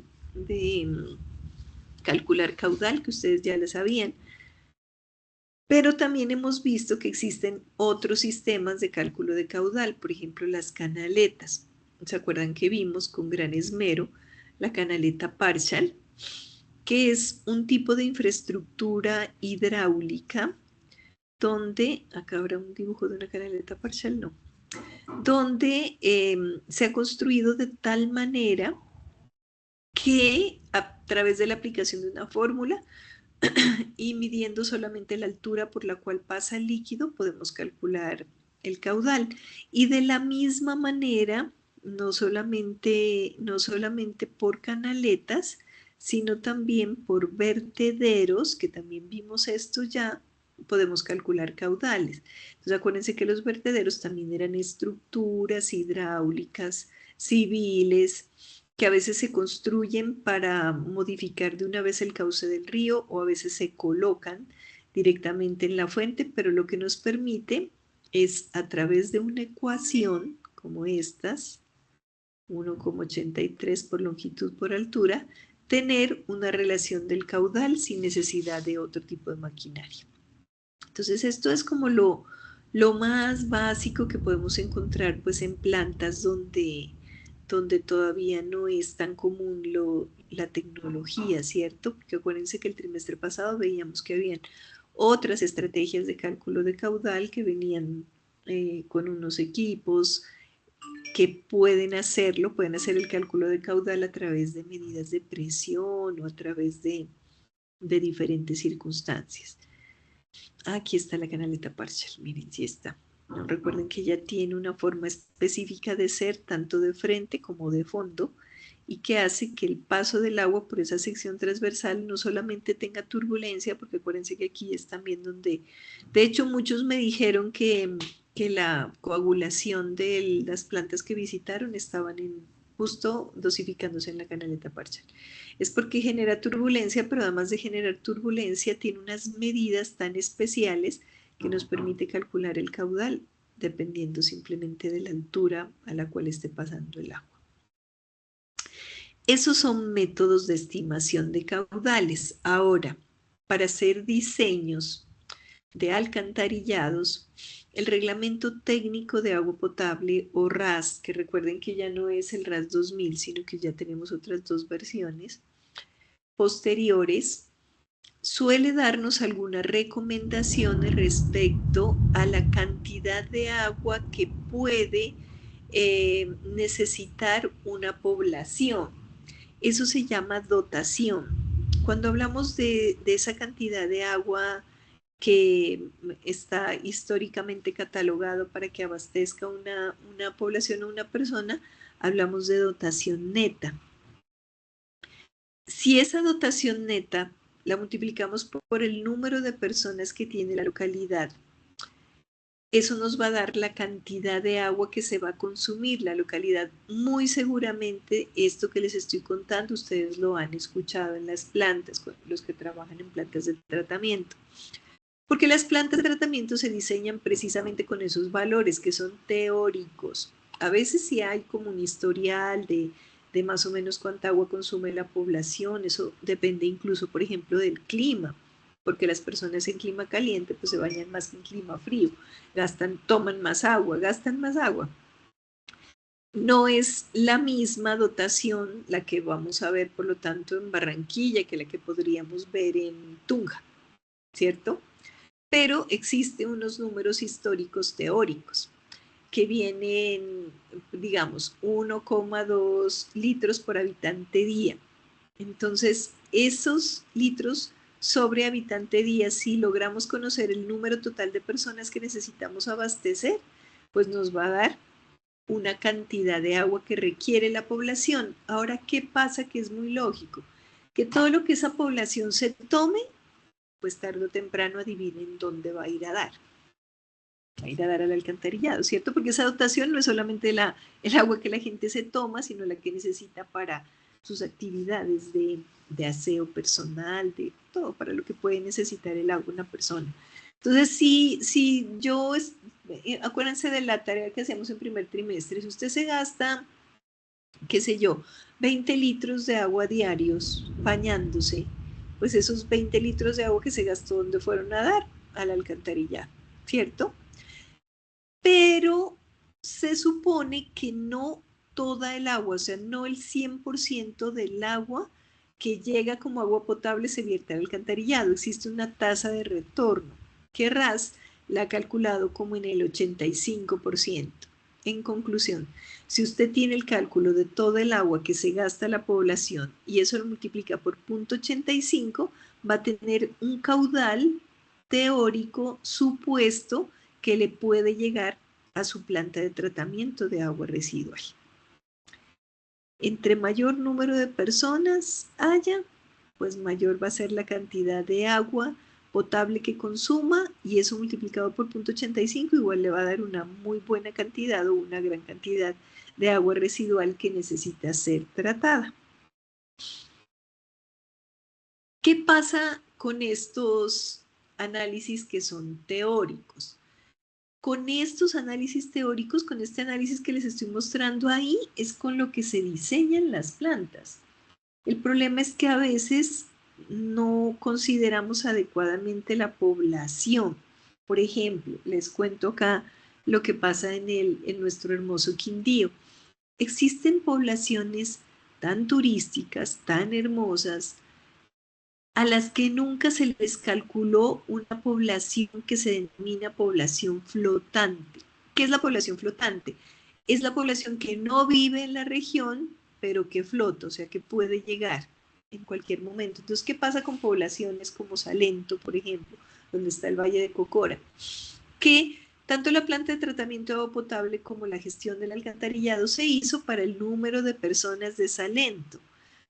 calcular caudal, que ustedes ya las sabían. Pero también hemos visto que existen otros sistemas de cálculo de caudal, por ejemplo, las canaletas. ¿Se acuerdan que vimos con gran esmero la canaleta Parshall, que es un tipo de infraestructura hidráulica donde, acá habrá un dibujo de una canaleta Parshall, no, donde se ha construido de tal manera que a través de la aplicación de una fórmula y midiendo solamente la altura por la cual pasa el líquido podemos calcular el caudal. Y de la misma manera, no solamente por canaletas, sino también por vertederos, que también vimos esto ya, podemos calcular caudales. Entonces acuérdense que los vertederos también eran estructuras hidráulicas, civiles, que a veces se construyen para modificar de una vez el cauce del río o a veces se colocan directamente en la fuente, pero lo que nos permite es a través de una ecuación como estas, 1,83 por longitud por altura, tener una relación del caudal sin necesidad de otro tipo de maquinaria. Entonces esto es como lo más básico que podemos encontrar pues en plantas donde todavía no es tan común la tecnología, ¿cierto? Porque acuérdense que el trimestre pasado veíamos que habían otras estrategias de cálculo de caudal que venían con unos equipos que pueden hacer el cálculo de caudal a través de medidas de presión o a través de diferentes circunstancias. Aquí está la canaleta Parshall, miren, sí está. Recuerden que ya tiene una forma específica de ser tanto de frente como de fondo y que hace que el paso del agua por esa sección transversal no solamente tenga turbulencia, porque acuérdense que aquí es también donde, de hecho muchos me dijeron que la coagulación de las plantas que visitaron estaban justo dosificándose en la canaleta Parshall. Es porque genera turbulencia, pero además de generar turbulencia tiene unas medidas tan especiales que nos permite calcular el caudal dependiendo simplemente de la altura a la cual esté pasando el agua. Esos son métodos de estimación de caudales. Ahora, para hacer diseños de alcantarillados, el Reglamento Técnico de Agua Potable o RAS, que recuerden que ya no es el RAS 2000, sino que ya tenemos otras dos versiones posteriores, suele darnos algunas recomendaciones respecto a la cantidad de agua que puede necesitar una población. Eso se llama dotación. Cuando hablamos de esa cantidad de agua que está históricamente catalogado para que abastezca una población o una persona, hablamos de dotación neta. Si esa dotación neta la multiplicamos por el número de personas que tiene la localidad, eso nos va a dar la cantidad de agua que se va a consumir la localidad. Muy seguramente esto que les estoy contando, ustedes lo han escuchado en las plantas, los que trabajan en plantas de tratamiento. Porque las plantas de tratamiento se diseñan precisamente con esos valores que son teóricos. A veces sí hay como un historial de más o menos cuánta agua consume la población. Eso depende incluso, por ejemplo, del clima, porque las personas en clima caliente pues se bañan más que en clima frío, toman más agua, gastan más agua. No es la misma dotación la que vamos a ver, por lo tanto, en Barranquilla que la que podríamos ver en Tunja, ¿cierto? Pero existen unos números históricos teóricos que vienen, digamos, 1,2 litros por habitante día. Entonces, esos litros sobre habitante día, si logramos conocer el número total de personas que necesitamos abastecer, pues nos va a dar una cantidad de agua que requiere la población. Ahora, ¿qué pasa? Que es muy lógico, que todo lo que esa población se tome, pues tarde o temprano adivinen dónde va a ir a dar. Va a ir a dar al alcantarillado, ¿cierto? Porque esa dotación no es solamente el agua que la gente se toma, sino la que necesita para sus actividades de aseo personal, de todo, para lo que puede necesitar el agua una persona. Entonces, acuérdense de la tarea que hacemos en primer trimestre, si usted se gasta qué sé yo, 20 litros de agua diarios bañándose, pues esos 20 litros de agua que se gastó, ¿dónde fueron a dar? Al alcantarillado, ¿cierto? Pero se supone que no toda el agua, o sea, no el 100% del agua que llega como agua potable se vierte al alcantarillado. Existe una tasa de retorno que RAS la ha calculado como en el 85%. En conclusión, si usted tiene el cálculo de todo el agua que se gasta la población y eso lo multiplica por 0.85, va a tener un caudal teórico supuesto que le puede llegar a su planta de tratamiento de agua residual. Entre mayor número de personas haya, pues mayor va a ser la cantidad de agua potable que consuma y eso multiplicado por 0.85 igual le va a dar una muy buena cantidad o una gran cantidad de agua residual que necesita ser tratada. ¿Qué pasa con estos análisis que son teóricos? Con estos análisis teóricos, con este análisis que les estoy mostrando ahí, es con lo que se diseñan las plantas. El problema es que a veces no consideramos adecuadamente la población. Por ejemplo, les cuento acá lo que pasa en nuestro hermoso Quindío. Existen poblaciones tan turísticas, tan hermosas, a las que nunca se les calculó una población que se denomina población flotante. ¿Qué es la población flotante? Es la población que no vive en la región, pero que flota, o sea, que puede llegar en cualquier momento. Entonces, ¿qué pasa con poblaciones como Salento, por ejemplo, donde está el Valle de Cocora? Que tanto la planta de tratamiento de agua potable como la gestión del alcantarillado se hizo para el número de personas de Salento,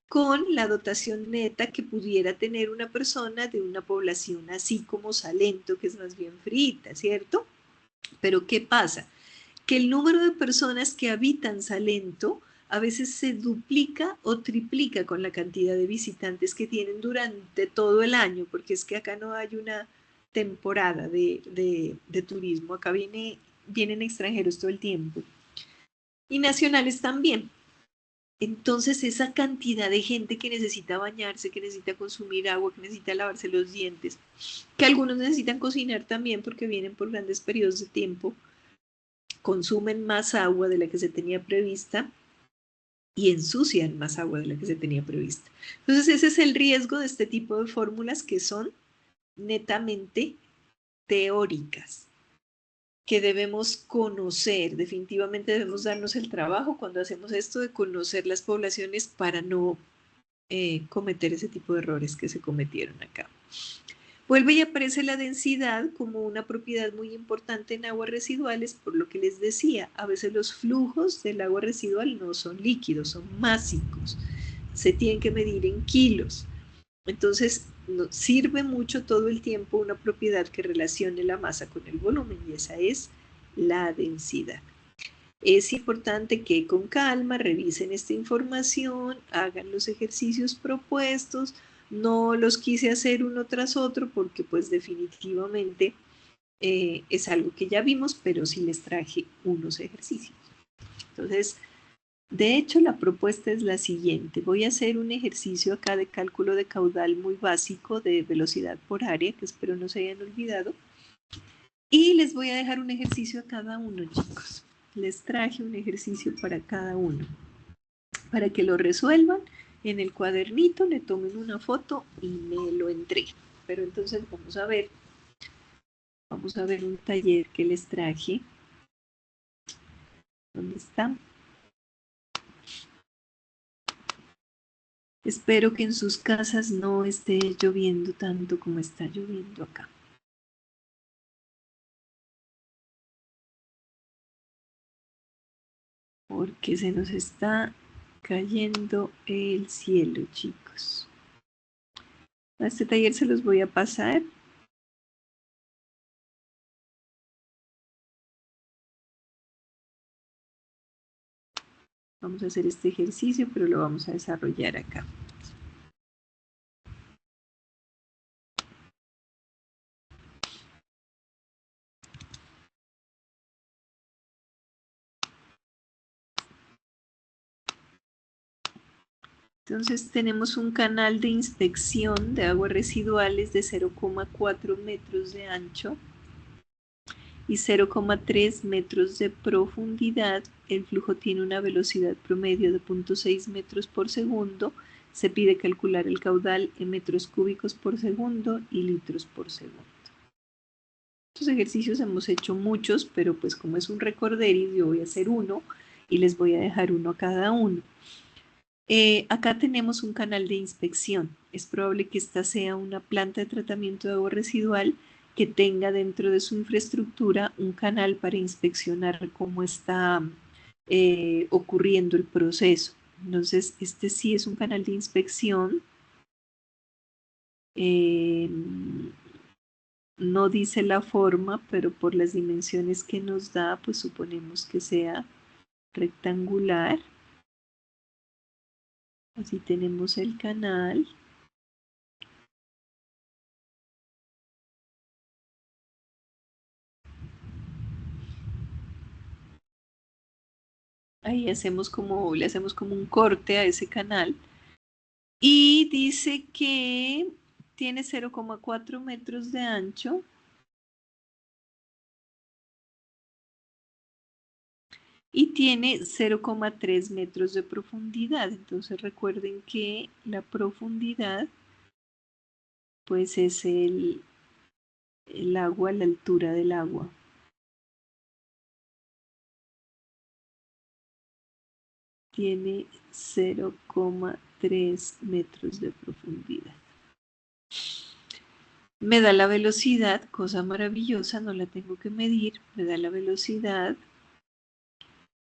con la dotación neta que pudiera tener una persona de una población así como Salento, que es más bien frita, ¿cierto? Pero ¿qué pasa? Que el número de personas que habitan Salento a veces se duplica o triplica con la cantidad de visitantes que tienen durante todo el año, porque es que acá no hay una temporada de turismo, acá vienen extranjeros todo el tiempo. Y nacionales también. Entonces, esa cantidad de gente que necesita bañarse, que necesita consumir agua, que necesita lavarse los dientes, que algunos necesitan cocinar también porque vienen por grandes periodos de tiempo, consumen más agua de la que se tenía prevista y ensucian más agua de la que se tenía prevista. Entonces, ese es el riesgo de este tipo de fórmulas que son netamente teóricas, que debemos conocer. Definitivamente debemos darnos el trabajo cuando hacemos esto de conocer las poblaciones para no cometer ese tipo de errores que se cometieron acá. Vuelve y aparece la densidad como una propiedad muy importante en aguas residuales, por lo que les decía, a veces los flujos del agua residual no son líquidos, son másicos, se tienen que medir en kilos. Entonces, nos sirve mucho todo el tiempo una propiedad que relacione la masa con el volumen y esa es la densidad. Es importante que con calma revisen esta información, hagan los ejercicios propuestos. No los quise hacer uno tras otro porque pues definitivamente es algo que ya vimos, pero sí les traje unos ejercicios. Entonces, de hecho, la propuesta es la siguiente. Voy a hacer un ejercicio acá de cálculo de caudal muy básico de velocidad por área, que espero no se hayan olvidado. Y les voy a dejar un ejercicio a cada uno, chicos. Les traje un ejercicio para cada uno, para que lo resuelvan en el cuadernito, le tomen una foto y me lo entreguen. Pero entonces vamos a ver un taller que les traje. ¿Dónde está? Espero que en sus casas no esté lloviendo tanto como está lloviendo acá. Porque se nos está cayendo el cielo, chicos. A este taller se los voy a pasar. Vamos a hacer este ejercicio, pero lo vamos a desarrollar acá. Entonces tenemos un canal de inspección de aguas residuales de 0,4 metros de ancho y 0,3 metros de profundidad. El flujo tiene una velocidad promedio de 0,6 metros por segundo. Se pide calcular el caudal en metros cúbicos por segundo y litros por segundo. Estos ejercicios hemos hecho muchos, pero pues como es un recorderis, yo voy a hacer uno y les voy a dejar uno a cada uno. Acá tenemos un canal de inspección. Es probable que esta sea una planta de tratamiento de agua residual que tenga dentro de su infraestructura un canal para inspeccionar cómo está ocurriendo el proceso. Entonces, este sí es un canal de inspección. No dice la forma, pero por las dimensiones que nos da, pues suponemos que sea rectangular. Así tenemos el canal. Ahí le hacemos como un corte a ese canal. Y dice que tiene 0,4 metros de ancho. Y tiene 0,3 metros de profundidad. Entonces recuerden que la profundidad pues es el agua, la altura del agua. Tiene 0,3 metros de profundidad. Me da la velocidad, cosa maravillosa, no la tengo que medir, me da la velocidad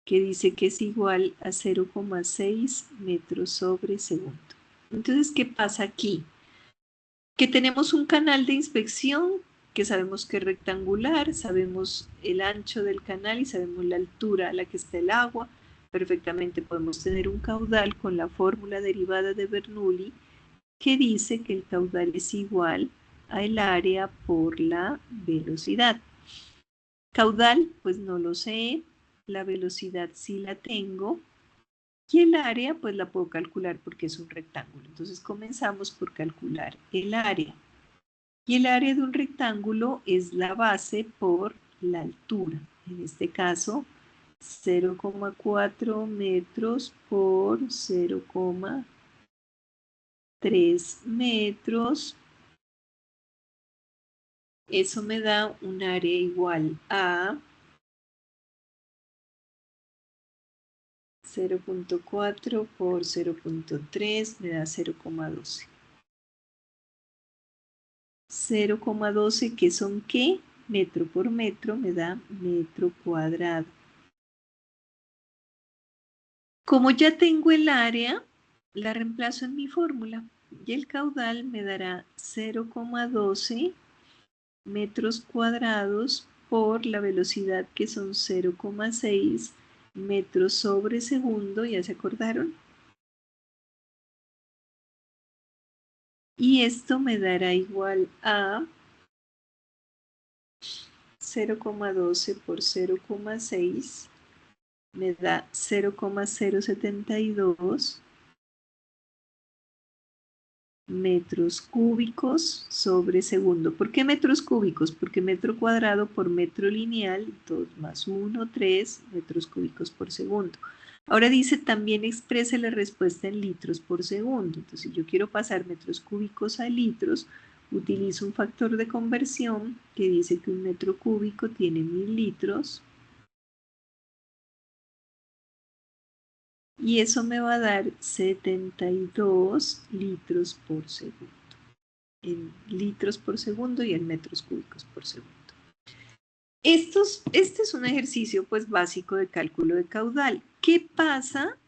que dice que es igual a 0,6 metros sobre segundo. Entonces, ¿qué pasa aquí? Que tenemos un canal de inspección que sabemos que es rectangular, sabemos el ancho del canal y sabemos la altura a la que está el agua. Perfectamente podemos tener un caudal con la fórmula derivada de Bernoulli que dice que el caudal es igual al área por la velocidad. Caudal, pues no lo sé, la velocidad sí la tengo y el área pues la puedo calcular porque es un rectángulo. Entonces comenzamos por calcular el área. Y el área de un rectángulo es la base por la altura. En este caso, 0,4 metros por 0,3 metros. Eso me da un área igual a 0,4 por 0,3 me da 0,12. 0,12 que son ¿qué? Metro por metro me da metro cuadrado. Como ya tengo el área, la reemplazo en mi fórmula y el caudal me dará 0,12 metros cuadrados por la velocidad que son 0,6 metros sobre segundo, ¿ya se acordaron? Y esto me dará igual a 0,12 por 0,6 me da 0,072 metros cúbicos sobre segundo. ¿Por qué metros cúbicos? Porque metro cuadrado por metro lineal, 2 más 1, 3 metros cúbicos por segundo. Ahora dice también exprese la respuesta en litros por segundo. Entonces, si yo quiero pasar metros cúbicos a litros, utilizo un factor de conversión que dice que un metro cúbico tiene 1000 litros. Y eso me va a dar 72 litros por segundo. En litros por segundo y en metros cúbicos por segundo. Este es un ejercicio pues básico de cálculo de caudal. ¿Qué pasa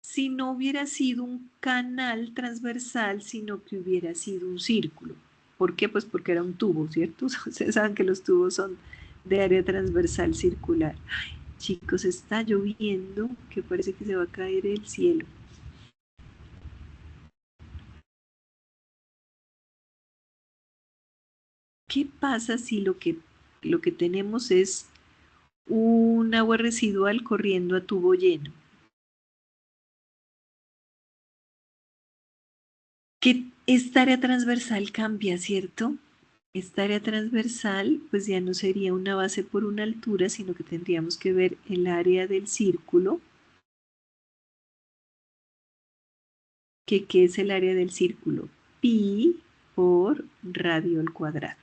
si no hubiera sido un canal transversal, sino que hubiera sido un círculo? ¿Por qué? Pues porque era un tubo, ¿cierto? Ustedes saben que los tubos son de área transversal circular. Ay, chicos, está lloviendo, que parece que se va a caer el cielo. ¿Qué pasa si lo que tenemos es un agua residual corriendo a tubo lleno? que esta área transversal cambia, ¿cierto? Esta área transversal pues ya no sería una base por una altura, sino que tendríamos que ver el área del círculo. ¿Qué es el área del círculo? Pi por radio al cuadrado.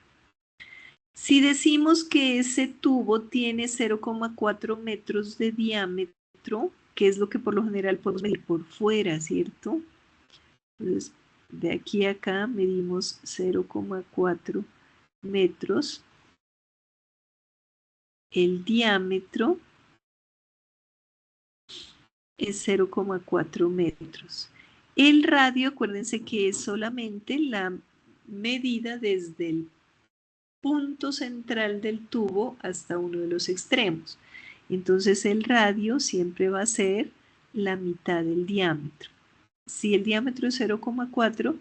Si decimos que ese tubo tiene 0,4 metros de diámetro, que es lo que por lo general podemos medir por fuera, ¿cierto? Entonces, de aquí a acá medimos 0,4 metros. El diámetro es 0,4 metros. El radio, acuérdense que es solamente la medida desde el punto central del tubo hasta uno de los extremos. Entonces el radio siempre va a ser la mitad del diámetro. Si el diámetro es 0,4,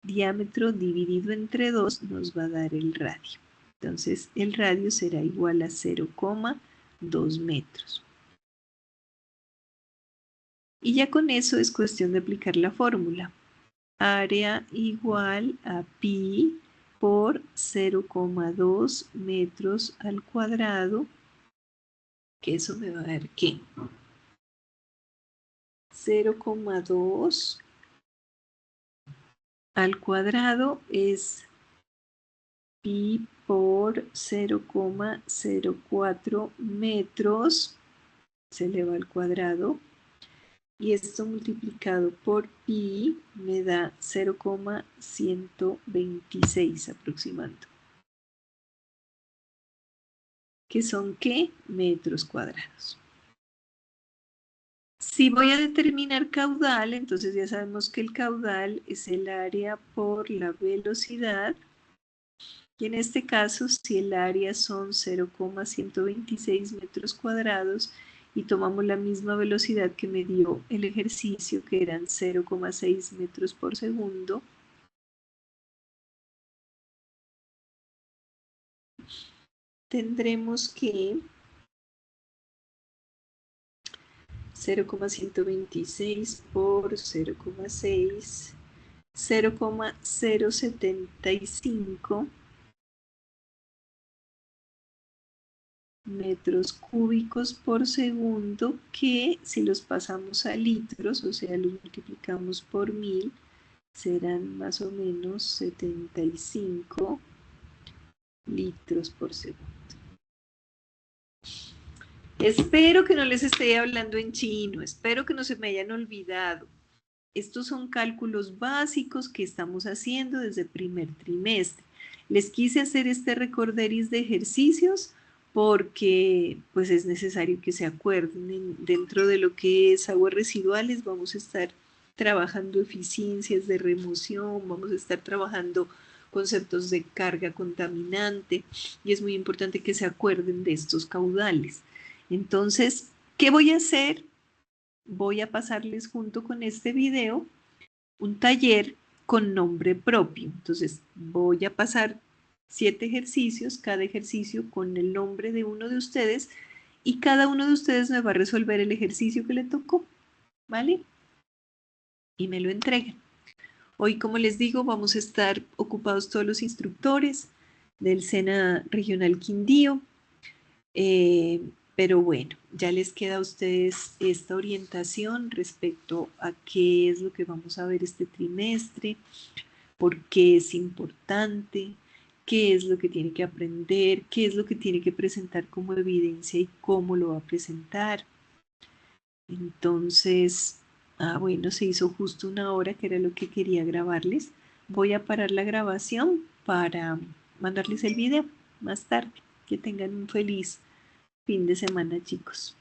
diámetro dividido entre 2 nos va a dar el radio. Entonces el radio será igual a 0,2 metros. Y ya con eso es cuestión de aplicar la fórmula. Área igual a pi por 0,2 metros al cuadrado, que eso me va a dar ¿qué? 0,2 al cuadrado es pi por 0,04 metros, se eleva al cuadrado, y esto multiplicado por pi me da 0,126 aproximando. ¿Que son qué? Metros cuadrados. Si voy a determinar caudal, entonces ya sabemos que el caudal es el área por la velocidad. Y en este caso, si el área son 0,126 metros cuadrados y tomamos la misma velocidad que me dio el ejercicio, que eran 0,6 metros por segundo, tendremos que 0,126 por 0,6, 0,075 metros cúbicos por segundo, que si los pasamos a litros, o sea, los multiplicamos por 1000, serán más o menos 75 litros por segundo. Espero que no les esté hablando en chino, espero que no se me hayan olvidado. Estos son cálculos básicos que estamos haciendo desde primer trimestre. Les quise hacer este recorderis de ejercicios porque pues es necesario que se acuerden. Dentro de lo que es aguas residuales vamos a estar trabajando eficiencias de remoción, vamos a estar trabajando conceptos de carga contaminante y es muy importante que se acuerden de estos caudales. Entonces, ¿qué voy a hacer? Voy a pasarles junto con este video un taller con nombre propio. Entonces, voy a pasar 7 ejercicios, cada ejercicio con el nombre de uno de ustedes y cada uno de ustedes me va a resolver el ejercicio que le tocó, ¿vale? Y me lo entregan. Hoy, como les digo, vamos a estar ocupados todos los instructores del SENA Regional Quindío. Pero bueno, ya les queda a ustedes esta orientación respecto a qué es lo que vamos a ver este trimestre, por qué es importante, qué es lo que tiene que aprender, qué es lo que tiene que presentar como evidencia y cómo lo va a presentar. Entonces, bueno, se hizo justo 1 hora, que era lo que quería grabarles. Voy a parar la grabación para mandarles el video más tarde. Que tengan un feliz fin de semana, chicos.